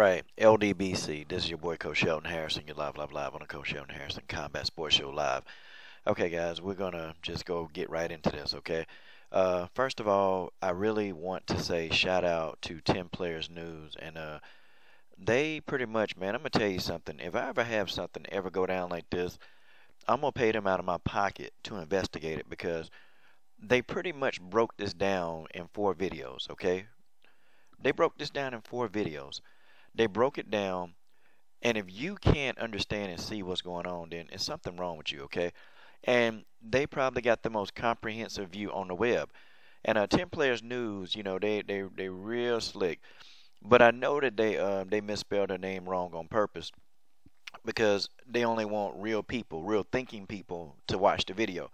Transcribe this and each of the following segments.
right, LDBC. This is your boy Coach Shelton Harrison. You're live on the Coach Shelton Harrison Combat Sports Show live. Okay, guys, we're gonna just go get right into this. Okay. First of all, I really want to say shout out to 10 Players News, and they pretty much, man. I'm gonna tell you something. If I ever have something ever go down like this, I'm gonna pay them out of my pocket to investigate it because they pretty much broke this down in 4 videos. Okay, they broke this down in 4 videos. They broke it down, and if you can't understand and see what's going on, then it's something wrong with you, okay? And they probably got the most comprehensive view on the web. And 10 Players News, you know, they real slick. But I know that they misspelled their name wrong on purpose because they only want real people, real thinking people to watch the video,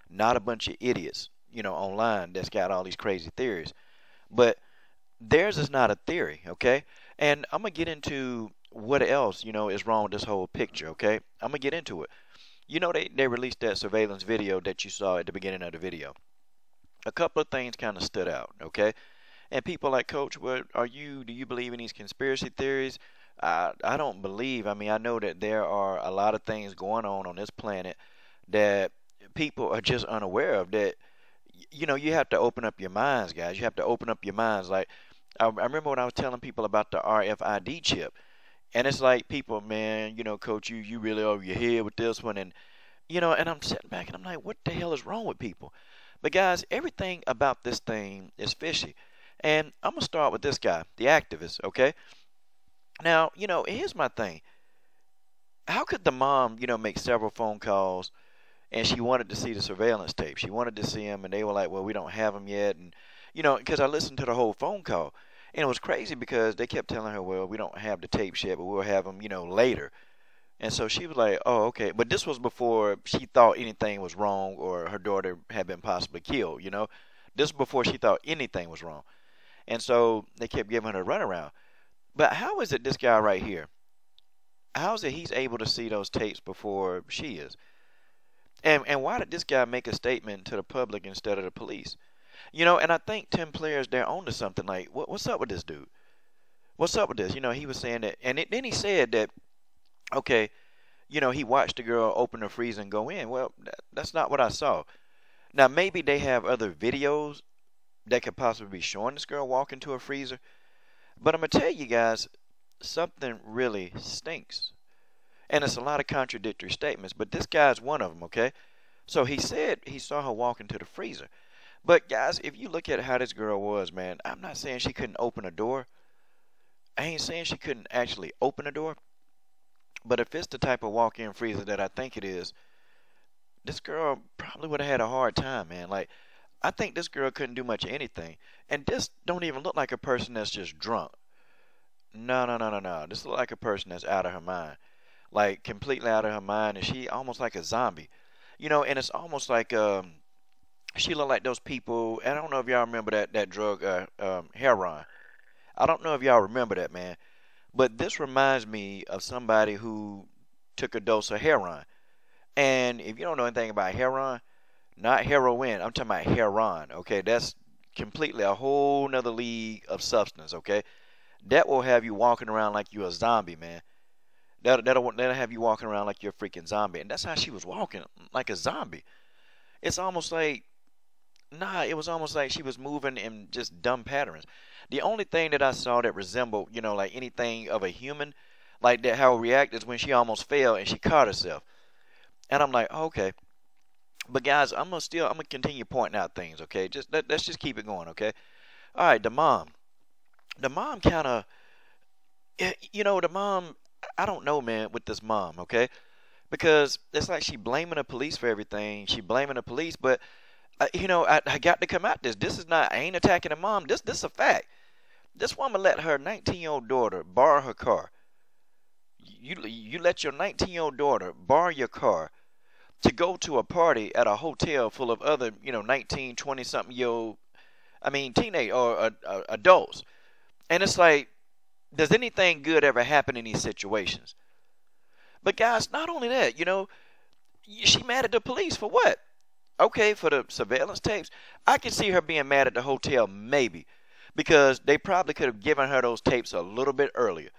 not a bunch of idiots, you know, online that's got all these crazy theories. But theirs is not a theory, okay? And I'm gonna get into what else, you know, is wrong with this whole picture, okay? I'm gonna get into it. You know, they released that surveillance video that you saw at the beginning of the video. A couple of things kind of stood out, okay? And people like, Coach, what do you believe in these conspiracy theories? I don't believe. I mean, I know that there are a lot of things going on this planet that people are just unaware of. That, you know, you have to open up your minds, guys. You have to open up your minds. Like, I remember when I was telling people about the RFID chip, and it's like people, man, you know, Coach, you really over your head with this one, and you know, and I'm sitting back and I'm like, what the hell is wrong with people? But guys, everything about this thing is fishy, and I'm gonna start with this guy, the activist, okay? Now, you know, here's my thing. How could the mom, you know, make several phone calls, and she wanted to see the surveillance tape? She wanted to see him, and they were like, well, we don't have him yet, and you know, because I listened to the whole phone call, and it was crazy because they kept telling her, well, we don't have the tapes yet, but we'll have them, you know, later. And so she was like, oh, okay. But this was before she thought anything was wrong or her daughter had been possibly killed, you know. This was before she thought anything was wrong. And so they kept giving her a runaround. But how is it this guy right here, how is it he's able to see those tapes before she is? And why did this guy make a statement to the public instead of the police? You know, and I think 10 Players, they're on to something. Like, what's up with this dude? What's up with this? You know, he was saying that, and then he said that, okay, you know, he watched the girl open the freezer and go in. Well, that's not what I saw. Now, maybe they have other videos that could possibly be showing this girl walk into a freezer. But I'm going to tell you guys, something really stinks. And it's a lot of contradictory statements, but this guy's one of them, okay? So he said he saw her walk into the freezer. But guys, if you look at how this girl was, man, I'm not saying she couldn't open a door. I ain't saying she couldn't actually open a door. But if it's the type of walk-in freezer that I think it is, this girl probably would have had a hard time, man. Like, I think this girl couldn't do much of anything. And this don't even look like a person that's just drunk. No, no, no, no, no. This look like a person that's out of her mind. Like, completely out of her mind. And she almost like a zombie. You know, and it's almost like, she looked like those people. And I don't know if y'all remember that drug, heroin. I don't know if y'all remember that, man. But this reminds me of somebody who took a dose of heroin. And if you don't know anything about heroin, not heroin, I'm talking about heroin, okay? That's completely a whole nother league of substance, okay? That will have you walking around like you're a zombie, man. That'll have you walking around like you're a freaking zombie. And that's how she was walking, like a zombie. It's almost like, it was almost like she was moving in just dumb patterns. The only thing that I saw that resembled, you know, like anything of a human, like that, how it reacted is when she almost fell and she caught herself. And I'm like, okay. But guys, I'm gonna continue pointing out things, okay? Let's just keep it going, okay? All right, the mom kind of, you know, the mom, I don't know, man, with this mom, okay? Because it's like she blaming the police for everything. She blaming the police, but you know, I got to come out this. This is not, I ain't attacking the mom. This is a fact. This woman let her 19-year-old daughter borrow her car. You let your 19-year-old daughter borrow your car to go to a party at a hotel full of other, you know, 19, 20-something-year-old, teenage or adults. And it's like, does anything good ever happen in these situations? But guys, not only that, you know, she mad at the police for what? Okay, for the surveillance tapes. I can see her being mad at the hotel, maybe, because they probably could have given her those tapes a little bit earlier.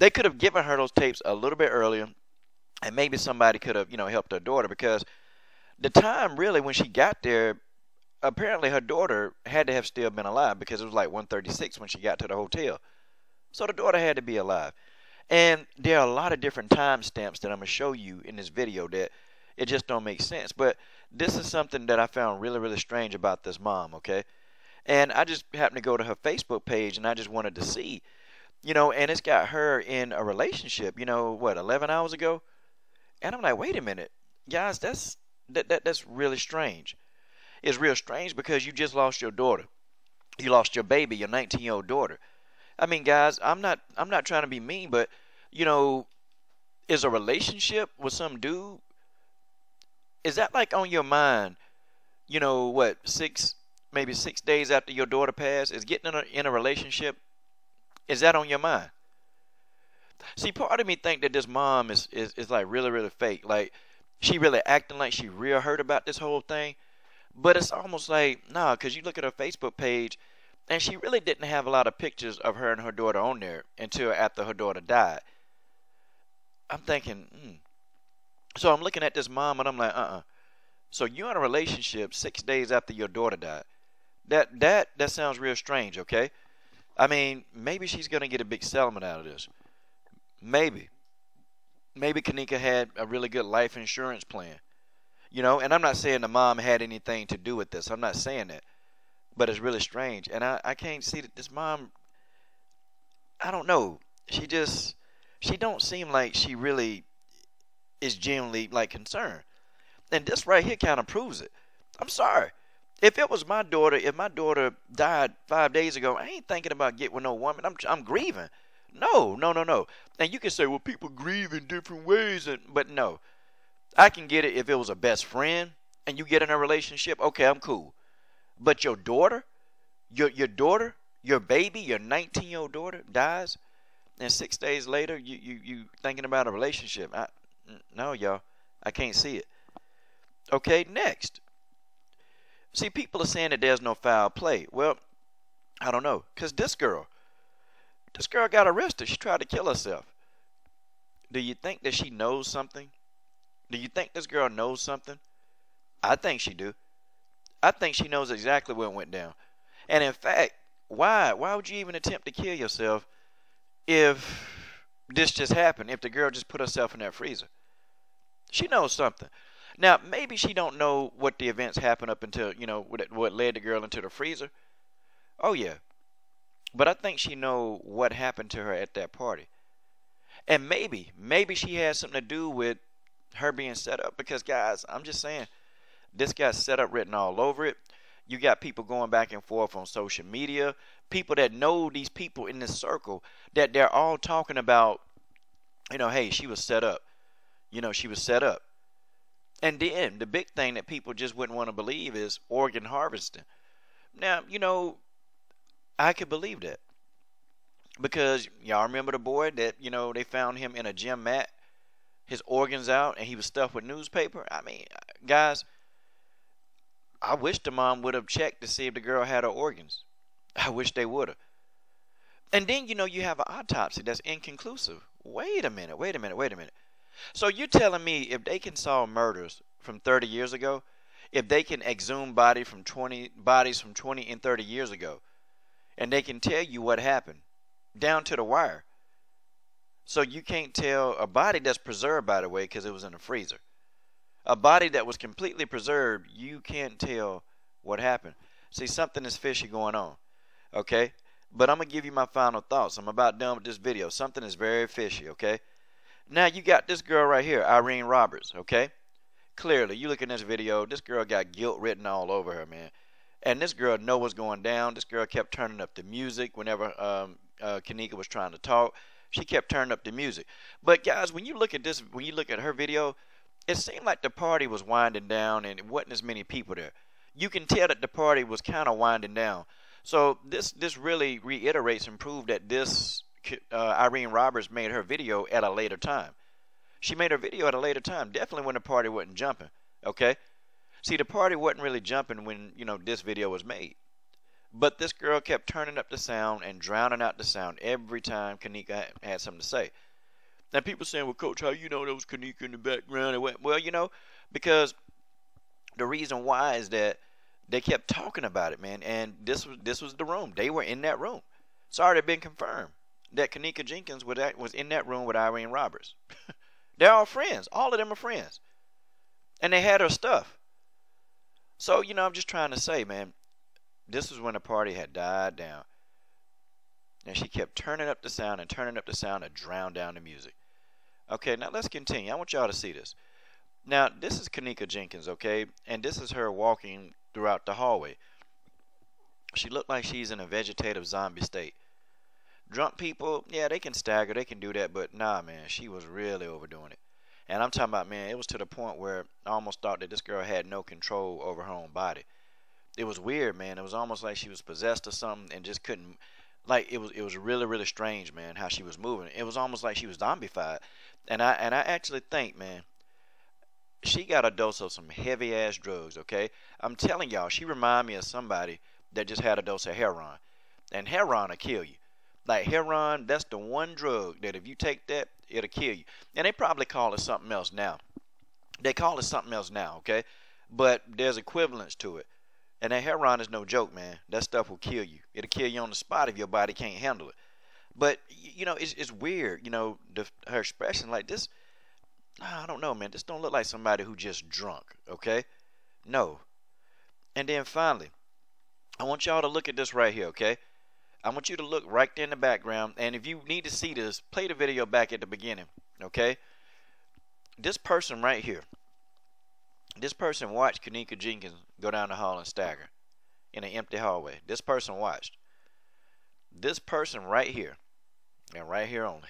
They could have given her those tapes a little bit earlier, and maybe somebody could have, helped her daughter, because the time really when she got there, apparently her daughter had to have still been alive, because it was like 1:36 when she got to the hotel. So the daughter had to be alive. And there are a lot of different timestamps that I'm going to show you in this video that it just don't make sense. But this is something that I found really, really strange about this mom, okay? And I just happened to go to her Facebook page, and I just wanted to see, and it's got her in a relationship, 11 hours ago? And I'm like, wait a minute. Guys, that's really strange. It's real strange because you just lost your daughter. You lost your baby, your 19-year-old daughter. I mean, guys, I'm not trying to be mean, but is a relationship with some dude, is that like on your mind? Maybe 6 days after your daughter passed, is getting in a relationship, is that on your mind? See, part of me think that this mom is like really, really fake. Like, she really acting like she real hurt about this whole thing. But it's almost like, nah, because you look at her Facebook page, and she really didn't have a lot of pictures of her and her daughter on there until after her daughter died. I'm thinking, So I'm looking at this mom, and I'm like, So you're in a relationship 6 days after your daughter died. That sounds real strange, okay? I mean, maybe she's going to get a big settlement out of this. Maybe. Maybe Kenneka had a really good life insurance plan. And I'm not saying the mom had anything to do with this. I'm not saying that. But it's really strange. And I can't see that this mom, I don't know. She don't seem like she really is genuinely, like, concerned. And this right here kind of proves it. I'm sorry. If it was my daughter, if my daughter died 5 days ago, I ain't thinking about getting with no woman. I'm grieving. No. And you can say, well, people grieve in different ways. But no. I can get it if it was a best friend and you get in a relationship. Okay, I'm cool. But your daughter, your daughter, your baby, your 19-year-old daughter dies, and 6 days later you thinking about a relationship. No, y'all. I can't see it. Okay, next. See, people are saying that there's no foul play. Well, I don't know. Because this girl got arrested. She tried to kill herself. Do you think that she knows something? Do you think this girl knows something? I think she do. I think she knows exactly what went down. And in fact, why would you even attempt to kill yourself if this just happened, if the girl just put herself in that freezer? She knows something. Now, maybe she don't know what the events happened up until, what led the girl into the freezer. Oh, yeah. But I think she know what happened to her at that party. And maybe she has something to do with her being set up. Because, guys, I'm just saying, this got set up written all over it. You got people going back and forth on social media. People that know these people in this circle, that they're all talking about, hey, she was set up. She was set up. And then the big thing that people just wouldn't want to believe is organ harvesting. Now, I could believe that. Because y'all remember the boy that, they found him in a gym mat, his organs out, and he was stuffed with newspaper? I mean, guys, I wish the mom would have checked to see if the girl had her organs. I wish they would have. And then, you have an autopsy that's inconclusive. Wait a minute. So you're telling me if they can solve murders from 30 years ago, if they can exhume bodies from 20 and 30 years ago, and they can tell you what happened, down to the wire. So you can't tell a body that's preserved, by the way, because it was in a freezer. A body that was completely preserved, you can't tell what happened. See, something is fishy going on. Okay? But I'm going to give you my final thoughts. I'm about done with this video. Something is very fishy, okay? Now you got this girl right here, Irene Roberts, okay? Clearly, you look in this video, this girl got guilt written all over her, man. And this girl know what's going down. This girl kept turning up the music whenever Kenneka was trying to talk. She kept turning up the music. But guys, when you look at this, when you look at her video, it seemed like the party was winding down and it wasn't as many people there. You can tell that the party was kind of winding down. So this really reiterates and proves that this Irene Roberts made her video at a later time. She made her video at a later time, definitely when the party wasn't jumping, okay? See, the party wasn't really jumping when, this video was made. But this girl kept turning up the sound and drowning out the sound every time Kenneka had something to say. Now people saying, well, Coach, how you know there was Kenneka in the background? Well, because the reason why is that they kept talking about it, man. And this was the room. They were in that room. It's already been confirmed that Kenneka Jenkins was in that room with Irene Roberts. They're all friends. All of them are friends. And they had her stuff. So, I'm just trying to say, man, this was when the party had died down. And she kept turning up the sound and turning up the sound to drown down the music. Okay, now let's continue. I want y'all to see this. Now, this is Kenneka Jenkins, okay? And this is her walking throughout the hallway. She looked like she's in a vegetative zombie state. Drunk people, yeah, they can stagger, they can do that, but nah, man, she was really overdoing it. And I'm talking about, man, it was to the point where I almost thought that this girl had no control over her own body. It was weird, man. It was almost like she was possessed or something and just couldn't, like, it was really, really strange, man, how she was moving. It was almost like she was zombified. And I actually think, man, she got a dose of some heavy ass drugs, okay? I'm telling y'all, she remind me of somebody that just had a dose of heroin. And heroin will kill you. Like heroin, that's the one drug that if you take that, it'll kill you. And they probably call it something else now. They call it something else now, okay? But there's equivalence to it. And that heroin is no joke, man. That stuff will kill you. It'll kill you on the spot if your body can't handle it. But, it's weird, her expression like this. I don't know, man. This don't look like somebody who just drunk, okay? No. And then finally, I want y'all to look at this right here, okay? I want you to look right there in the background. And if you need to see this, play the video back at the beginning, okay? This person right here, this person watched Kenneka Jenkins go down the hall and stagger in an empty hallway. This person watched. This person right here, and right here only,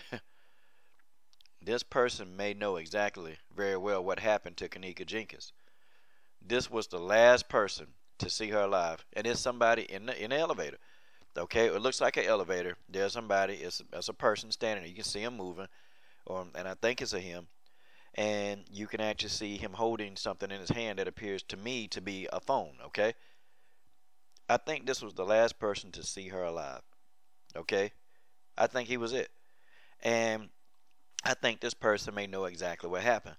this person may know exactly very well what happened to Kenneka Jenkins. This was the last person to see her alive. And it's somebody in the elevator. Okay, it looks like an elevator. There's somebody. It's a person standing there. You can see him moving, and I think it's a him. And you can actually see him holding something in his hand that appears to me to be a phone. Okay, I think this was the last person to see her alive. Okay, I think he was it, and I think this person may know exactly what happened.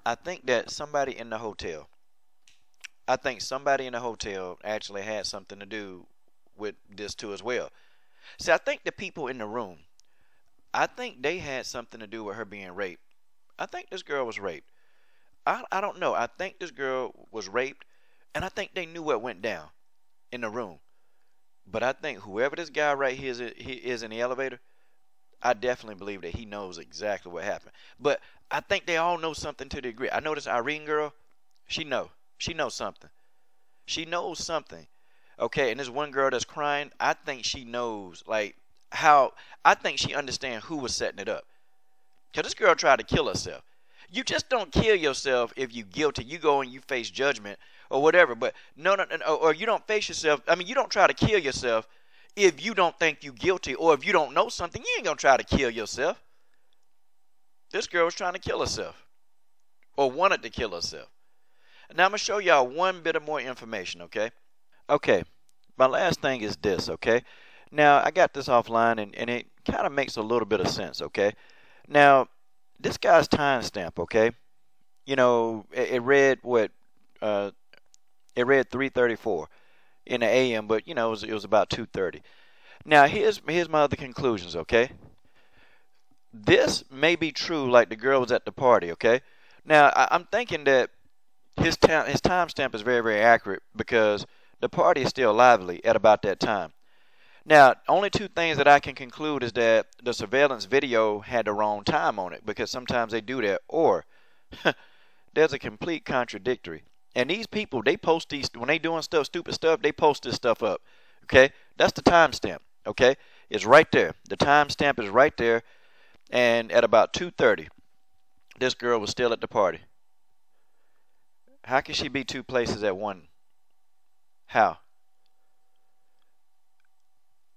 I think that somebody in the hotel. I think somebody in the hotel actually had something to do with this too as well. See, I think the people in the room, I think they had something to do with her being raped. I think this girl was raped. I don't know. I think this girl was raped, and I think they knew what went down in the room. But I think whoever this guy right here is in the elevator, I definitely believe that he knows exactly what happened. But I think they all know something to the degree. I know this Irene girl, she knows something. She knows something. Okay, and this one girl that's crying, I think she knows, like, how, I think she understands who was setting it up. Because this girl tried to kill herself. You just don't kill yourself if you're guilty. You go and you face judgment or whatever. But no, or you don't face yourself. I mean, you don't try to kill yourself if you don't think you're guilty, or if you don't know something. You ain't going to try to kill yourself. This girl was trying to kill herself, or wanted to kill herself. Now, I'm going to show y'all one bit of more information, okay? Okay, my last thing is this, okay? Now, I got this offline, and it kind of makes a little bit of sense, okay? Now, this guy's timestamp, okay? It read what? It read 3:34 in the AM, but, it was about 2:30. Now, here's my other conclusions, okay? This may be true, like the girl was at the party, okay? Now, I'm thinking that his timestamp is very, very accurate because the party is still lively at about that time. Now, only two things that I can conclude is that the surveillance video had the wrong time on it, because sometimes they do that, or there's a complete contradictory. And these people, they post these, when they doing stuff, stupid stuff, they post this stuff up, okay? That's the timestamp, okay? It's right there. The timestamp is right there, and at about 2:30, this girl was still at the party. How can she be two places at one? How?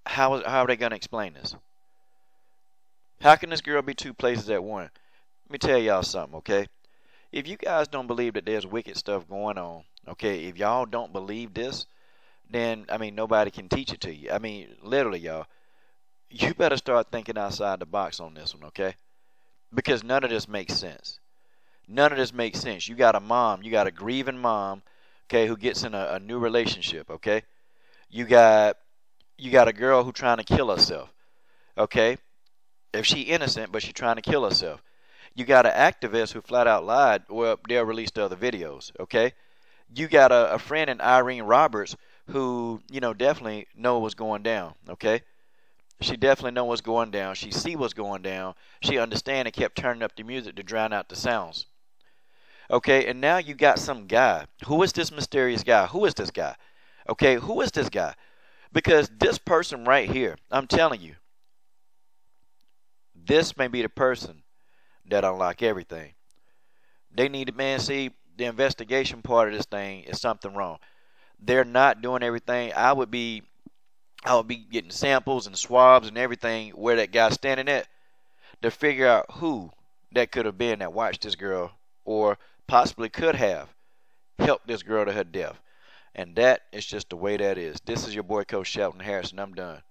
How are they going to explain this? How can this girl be two places at one? Let me tell y'all something, okay? If you guys don't believe that there's wicked stuff going on, okay, if y'all don't believe this, then I mean nobody can teach it to you. I mean, literally, y'all, you better start thinking outside the box on this one, okay? Because none of this makes sense. None of this makes sense. You got a mom, you got a grieving mom, okay, who gets in a new relationship, okay? You got a girl who trying to kill herself, okay? If she innocent, but she trying to kill herself. You got an activist who flat out lied. Well, they'll release the other videos, okay? You got a friend in Irene Roberts who, definitely know what's going down, okay? She definitely know what's going down. She see what's going down. She understand and kept turning up the music to drown out the sounds. Okay, and now you got some guy. Who is this mysterious guy? Who is this guy? Okay, who is this guy? Because this person right here, I'm telling you, this may be the person that unlock everything. They need to, man, see, the investigation part of this thing is something wrong. They're not doing everything. I would be getting samples and swabs and everything where that guy's standing at to figure out who that could have been that watched this girl or possibly could have helped this girl to her death. And that is just the way that is. This is your boy, Coach Shelton Harrison. I'm done.